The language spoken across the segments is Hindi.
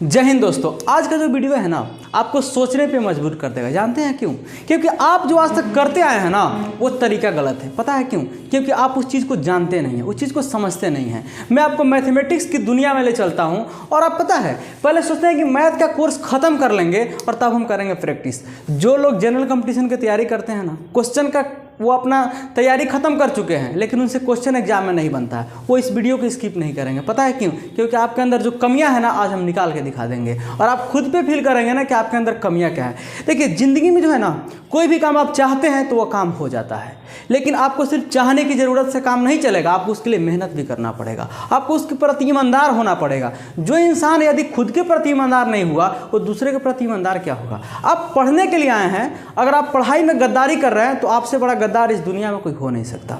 जय हिंद दोस्तों। आज का जो वीडियो है ना आपको सोचने पे मजबूर कर देगा। जानते हैं क्यों? क्योंकि आप जो आज तक करते आए हैं ना वो तरीका गलत है। पता है क्यों? क्योंकि आप उस चीज़ को जानते नहीं हैं, उस चीज़ को समझते नहीं हैं। मैं आपको मैथमेटिक्स की दुनिया में ले चलता हूं और आप पता है पहले सोचते हैं कि मैथ का कोर्स ख़त्म कर लेंगे और तब हम करेंगे प्रैक्टिस। जो लोग जनरल कंपटीशन की तैयारी करते हैं ना, क्वेश्चन का वो अपना तैयारी ख़त्म कर चुके हैं लेकिन उनसे क्वेश्चन एग्जाम में नहीं बनता है, वो इस वीडियो को स्किप नहीं करेंगे। पता है क्यों? क्योंकि आपके अंदर जो कमियां हैं ना आज हम निकाल के दिखा देंगे और आप खुद पे फील करेंगे ना कि आपके अंदर कमियां क्या है। देखिए ज़िंदगी में जो है ना कोई भी काम आप चाहते हैं तो वो काम हो जाता है, लेकिन आपको सिर्फ चाहने की ज़रूरत से काम नहीं चलेगा, आपको उसके लिए मेहनत भी करना पड़ेगा, आपको उसके प्रति ईमानदार होना पड़ेगा। जो इंसान यदि खुद के प्रति ईमानदार नहीं हुआ वो दूसरे के प्रति ईमानदार क्या होगा? आप पढ़ने के लिए आए हैं, अगर आप पढ़ाई में गद्दारी कर रहे हैं तो आपसे बड़ा गद्दार इस दुनिया में कोई हो नहीं सकता।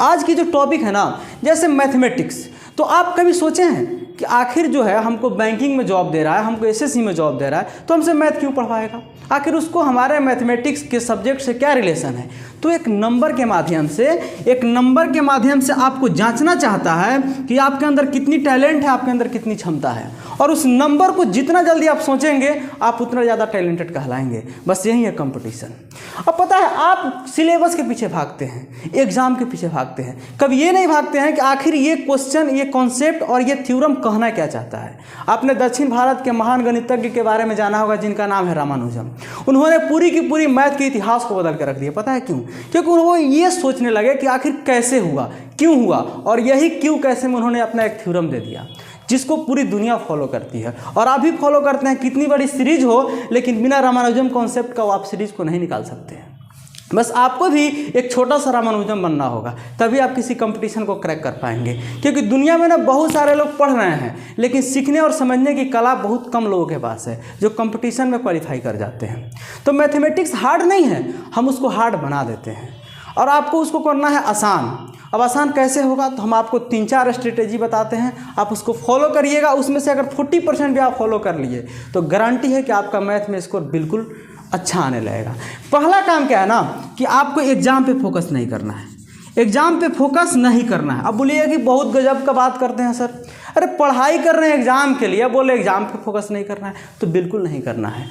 आज की जो टॉपिक है ना जैसे मैथमेटिक्स, तो आप कभी सोचे हैं कि आखिर जो है हमको बैंकिंग में जॉब दे रहा है, हमको एसएससी में जॉब दे रहा है तो हमसे मैथ क्यों पढ़वाएगा? आखिर उसको हमारे मैथमेटिक्स के सब्जेक्ट से क्या रिलेशन है? तो एक नंबर के माध्यम से आपको जांचना चाहता है कि आपके अंदर कितनी टैलेंट है, आपके अंदर कितनी क्षमता है, और उस नंबर को जितना जल्दी आप सोचेंगे आप उतना ज़्यादा टैलेंटेड कहलाएंगे। बस यही है कंपटीशन। अब पता है आप सिलेबस के पीछे भागते हैं, एग्जाम के पीछे भागते हैं, कभी ये नहीं भागते हैं कि आखिर ये क्वेश्चन, ये कॉन्सेप्ट और ये थ्योरम कहना क्या चाहता है। आपने दक्षिण भारत के महान गणितज्ञ के बारे में जाना होगा जिनका नाम है रामानुजम। उन्होंने पूरी की पूरी मैथ के इतिहास को बदल कर रख दिया। पता है क्यों? क्योंकि वो ये सोचने लगे कि आखिर कैसे हुआ, क्यों हुआ, और यही क्यों कैसे में उन्होंने अपना एक थ्योरम दे दिया जिसको पूरी दुनिया फॉलो करती है और आप भी फॉलो करते हैं। कितनी बड़ी सीरीज हो लेकिन बिना रामानुजम कॉन्सेप्ट का वो आप सीरीज को नहीं निकाल सकते हैं। बस आपको भी एक छोटा सा रामानुजम बनना होगा तभी आप किसी कंपटीशन को क्रैक कर पाएंगे। क्योंकि दुनिया में ना बहुत सारे लोग पढ़ रहे हैं लेकिन सीखने और समझने की कला बहुत कम लोगों के पास है जो कंपटीशन में क्वालिफाई कर जाते हैं। तो मैथमेटिक्स हार्ड नहीं है, हम उसको हार्ड बना देते हैं और आपको उसको करना है आसान। अब आसान कैसे होगा? तो हम आपको 3-4 स्ट्रेटेजी बताते हैं, आप उसको फॉलो करिएगा। उसमें से अगर 40% भी आप फॉलो कर लिए तो गारंटी है कि आपका मैथ में स्कोर बिल्कुल अच्छा आने लगेगा। पहला काम क्या है ना कि आपको एग्जाम पे फोकस नहीं करना है, एग्जाम पे फोकस नहीं करना है। अब बोलिए कि बहुत गजब का बात करते हैं सर, अरे पढ़ाई कर रहे हैं एग्जाम के लिए, बोले एग्जाम पे फोकस नहीं करना है, तो बिल्कुल नहीं करना है।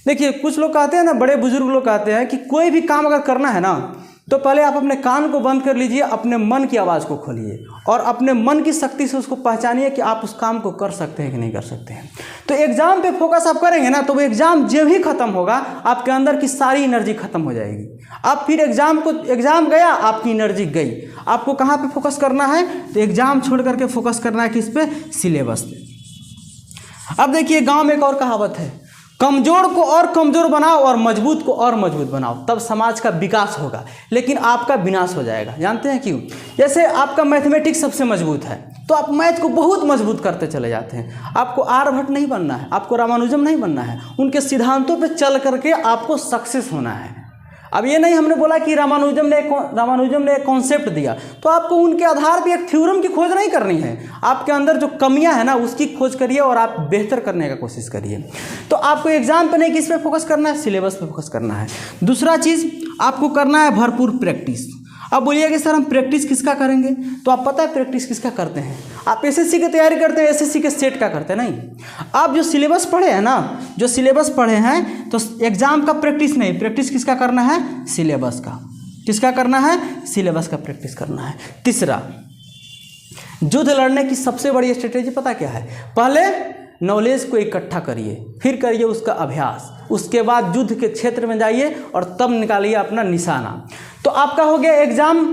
देखिए कुछ लोग कहते हैं ना, बड़े बुजुर्ग लोग कहते हैं कि कोई भी काम अगर करना है ना तो पहले आप अपने कान को बंद कर लीजिए, अपने मन की आवाज़ को खोलिए और अपने मन की शक्ति से उसको पहचानिए कि आप उस काम को कर सकते हैं कि नहीं कर सकते हैं। तो एग्जाम पे फोकस आप करेंगे ना तो वो एग्जाम जब ही खत्म होगा आपके अंदर की सारी एनर्जी खत्म हो जाएगी। आप फिर एग्जाम गया, आपकी एनर्जी गई। आपको कहाँ पे फोकस करना है? तो एग्जाम छोड़ करके फोकस करना है किस पे? सिलेबस पे। अब देखिए गाँव में एक और कहावत है, कमजोर को और कमजोर बनाओ और मजबूत को और मजबूत बनाओ, तब समाज का विकास होगा लेकिन आपका विनाश हो जाएगा। जानते हैं क्यों? जैसे आपका मैथमेटिक्स सबसे मजबूत है तो आप मैथ को बहुत मजबूत करते चले जाते हैं। आपको आर्यभट्ट नहीं बनना है, आपको रामानुजम नहीं बनना है, उनके सिद्धांतों पे चल करके आपको सक्सेस होना है। अब ये नहीं हमने बोला कि रामानुजम ने एक कॉन्सेप्ट दिया तो आपको उनके आधार पे एक थ्योरम की खोज नहीं करनी है। आपके अंदर जो कमियां है ना उसकी खोज करिए और आप बेहतर करने का कोशिश करिए। तो आपको एग्जाम पे नहीं किस पे फोकस करना है? सिलेबस पे फोकस करना है। दूसरा चीज़ आपको करना है भरपूर प्रैक्टिस। अब बोलिए कि सर हम प्रैक्टिस किसका करेंगे? तो आप पता है प्रैक्टिस किसका करते हैं? आप एसएससी की तैयारी करते हैं, एसएससी के सेट का करते हैं नहीं। आप जो सिलेबस पढ़े हैं ना, जो सिलेबस पढ़े हैं तो एग्जाम का प्रैक्टिस नहीं, प्रैक्टिस किसका करना है? सिलेबस का। किसका करना है? सिलेबस का प्रैक्टिस करना है। तीसरा, युद्ध लड़ने की सबसे बड़ी स्ट्रेटेजी पता क्या है? पहले नॉलेज को इकट्ठा करिए, फिर करिए उसका अभ्यास, उसके बाद युद्ध के क्षेत्र में जाइए और तब निकालिए अपना निशाना। तो आपका हो गया एग्जाम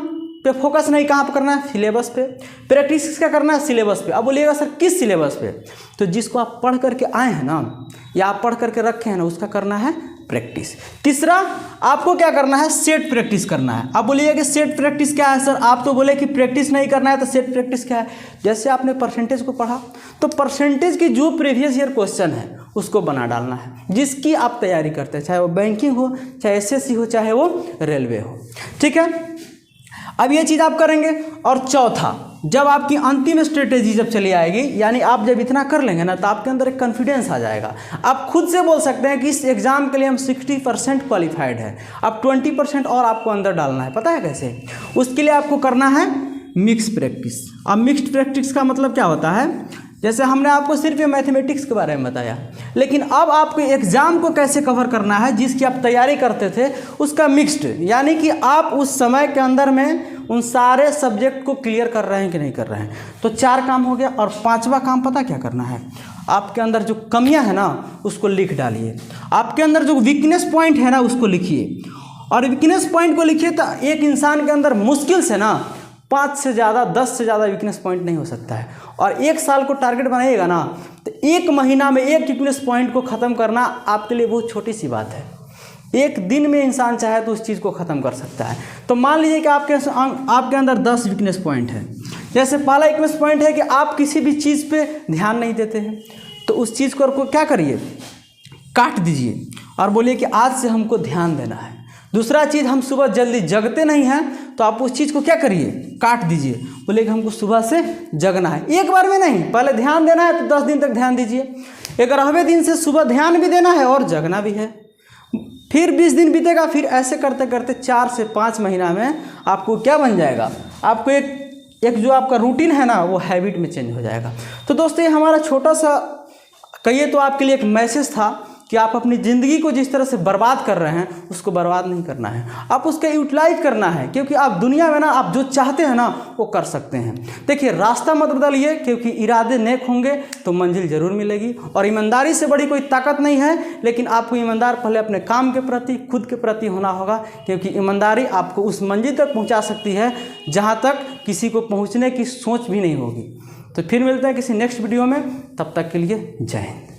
पे फोकस नहीं, कहाँ पर करना है? सिलेबस पे। प्रैक्टिस किसका करना है? सिलेबस पे। अब बोलिएगा सर किस सिलेबस पे? तो जिसको आप पढ़ करके आए हैं ना या आप पढ़ करके रखे हैं ना उसका करना है प्रैक्टिस। तीसरा आपको क्या करना है? सेट प्रैक्टिस करना है। अब बोलिए कि सेट प्रैक्टिस क्या है सर? आप तो बोले कि प्रैक्टिस नहीं करना है तो सेट प्रैक्टिस क्या है? जैसे आपने परसेंटेज को पढ़ा तो परसेंटेज की जो प्रीवियस ईयर क्वेश्चन है उसको बना डालना है जिसकी आप तैयारी करते हैं, चाहे वो बैंकिंग हो, चाहे एसएससी हो, चाहे वो रेलवे हो। ठीक है, अब ये चीज़ आप करेंगे। और चौथा, जब आपकी अंतिम स्ट्रेटेजी जब चली आएगी, यानी आप जब इतना कर लेंगे ना तो आपके अंदर एक कॉन्फिडेंस आ जाएगा। आप खुद से बोल सकते हैं कि इस एग्ज़ाम के लिए हम 60% क्वालिफाइड है। अब 20% और आपको अंदर डालना है। पता है कैसे? उसके लिए आपको करना है मिक्स प्रैक्टिस। अब मिक्स्ड प्रैक्टिस का मतलब क्या होता है? जैसे हमने आपको सिर्फ ये मैथमेटिक्स के बारे में बताया, लेकिन अब आपको एग्ज़ाम को कैसे कवर करना है जिसकी आप तैयारी करते थे उसका मिक्स्ड, यानी कि आप उस समय के अंदर में उन सारे सब्जेक्ट को क्लियर कर रहे हैं कि नहीं कर रहे हैं। तो 4 काम हो गया। और 5वां काम पता क्या करना है, आपके अंदर जो कमियां है ना उसको लिख डालिए। आपके अंदर जो वीकनेस पॉइंट है ना उसको लिखिए, और वीकनेस पॉइंट को लिखिए तो एक इंसान के अंदर मुश्किल से ना 5 से ज़्यादा 10 से ज़्यादा वीकनेस पॉइंट नहीं हो सकता है। और 1 साल को टारगेट बनाइएगा ना तो 1 महीना में 1 वीकनेस पॉइंट को ख़त्म करना आपके लिए बहुत छोटी सी बात है। 1 दिन में इंसान चाहे तो उस चीज़ को ख़त्म कर सकता है। तो मान लीजिए कि आपके अंदर 10 वीकनेस पॉइंट है। जैसे पहला वीकनेस पॉइंट है कि आप किसी भी चीज़ पे ध्यान नहीं देते हैं, तो उस चीज़ को क्या करिए, काट दीजिए और बोलिए कि आज से हमको ध्यान देना है। दूसरा चीज़, हम सुबह जल्दी जगते नहीं हैं, तो आप उस चीज़ को क्या करिए, काट दीजिए, बोले कि हमको सुबह से जगना है। एक बार में नहीं, पहले ध्यान देना है तो 10 दिन तक ध्यान दीजिए। 11वें दिन से सुबह ध्यान भी देना है और जगना भी है। फिर 20 दिन बीतेगा, फिर ऐसे करते करते 4 से 5 महीना में आपको क्या बन जाएगा, आपको एक जो आपका रूटीन है ना वो हैबिट में चेंज हो जाएगा। तो दोस्तों ये हमारा छोटा सा कहिए तो आपके लिए एक मैसेज था कि आप अपनी ज़िंदगी को जिस तरह से बर्बाद कर रहे हैं उसको बर्बाद नहीं करना है, आप उसका यूटिलाइज करना है, क्योंकि आप दुनिया में ना आप जो चाहते हैं ना वो कर सकते हैं। देखिए रास्ता मत बदलिए, क्योंकि इरादे नेक होंगे तो मंजिल ज़रूर मिलेगी। और ईमानदारी से बड़ी कोई ताकत नहीं है, लेकिन आपको ईमानदार पहले अपने काम के प्रति, खुद के प्रति होना होगा, क्योंकि ईमानदारी आपको उस मंजिल तक पहुँचा सकती है जहाँ तक किसी को पहुँचने की सोच भी नहीं होगी। तो फिर मिलते हैं किसी नेक्स्ट वीडियो में, तब तक के लिए जय हिंद।